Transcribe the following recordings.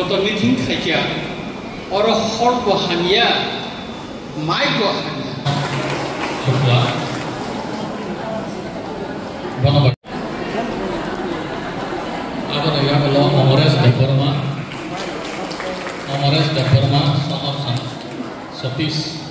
Joto meeting kaya or horbo hanya mai go hanya Khwna bono ba abana ya lo Omores de Burma son of Satish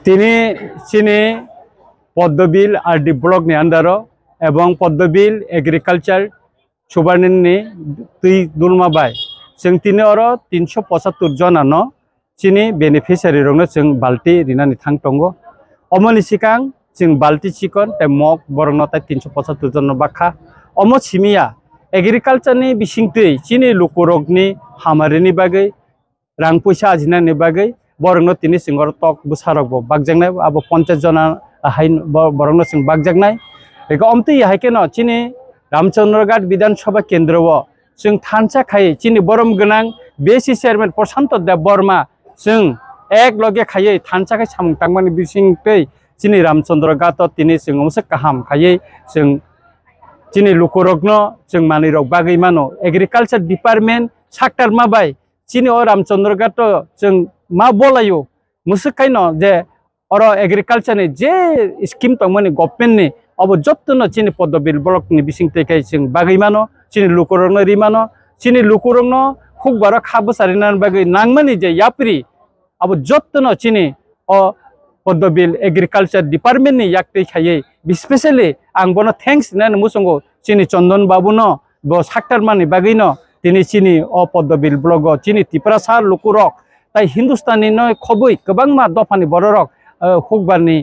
তিনি Chini Padmabil RD block ni andaro এবং Padmabil agriculture সুবারনি তুই দুলমা by जों তিনি or 375 জনানো Chini beneficiary রংনো जों বালতি রিনানি থাং টঙ্গো অমনি সিকাং जों বালতি চিকন তে মক বরংনো তা 375 জন বাখা অম সিমিয়া এগ্রিকালচারনি বিসিংতৈ Chini Lukurokni হামারিনি বাগৈ রাং পয়সা আজিনানি বাগৈ borongno tini singor tok busarok bo bagjangnai abo 50 jona hain borongno sing bagjangnai eko omti haikeno Chini Ramchandroghat Bidhan Sabha Kendra o sing thansa khai Chini borom gonang bisi chairman Prashanto Dev Burma sing ek loge khai thansa khai samung tangmani bising tei Chini Ramchandroghat tini sing omse kaham khai sing Chini Lukurokno sing manirok bagai mano agriculture department saktar mabai Chini o Ramchandroghat sing ma bolayo musukaino je oro agriculture ni je scheme tongmani government ni abo jottono Chini poddobil block ni bising tekai sing bagai mano Chini Lukurokno rimano Chini Lukurokno Hukbar khabusarinan bagai nangmani je yapri abo jottono Chini o poddobil agriculture department ni yakte khaye especially ang bono thanks nan musungo Chini Chondon babu no bo saktar mani bagai no tini Chini o poddobil block o Chini tiprasar Lukurok tai Hindustani noi khoboi kwbangma dofani bororok hukbarni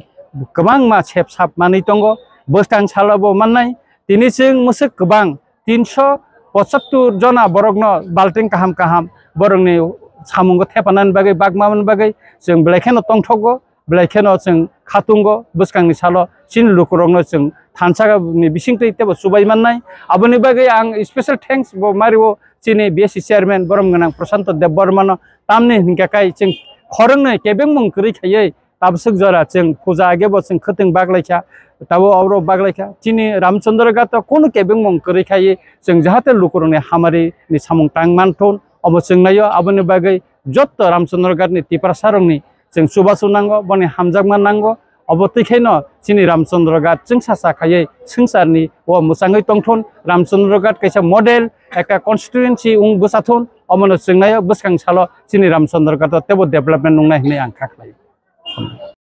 kwbangma sep sap mani tongo boskan salabo mannai tini sing musuk kwbang 375 jona borokno balting kaham borongni samungo thepanan bagai bagmaman bagai जों blaikeno tongthogo blaikeno जों khatungo boskangni salo Chini Lukurokno जों thansagni bisingtei tebo subai mannai aboni bagai ang special thanks bo mario Chini bisi chairman borom gonang Prashanto Dev Burma no tamni hingkakai जों Khwrwng kwbangma kri khayei tabsuk jora जों puja agebo जों khwting baglaikha tabo auro baglaikha Chini Ramchandroghat kono kwbangma kri khayei जों jahate Lukurokni hamari ni samung tangmanthon obo जों nayo aboni bagai Joto Ramchandroghat ni tiprasarongni जों subasu nango boni hamjakma nango obo tikhaino Chini Ramchandroghat जों sasa khayei sungsarni o musangai tongthon Ramchandroghat kaisa model ekta constituency ung busathon omono जों nayo buskang salo Chini Ramchandroghat tebo development nungnai hinai ang khaklai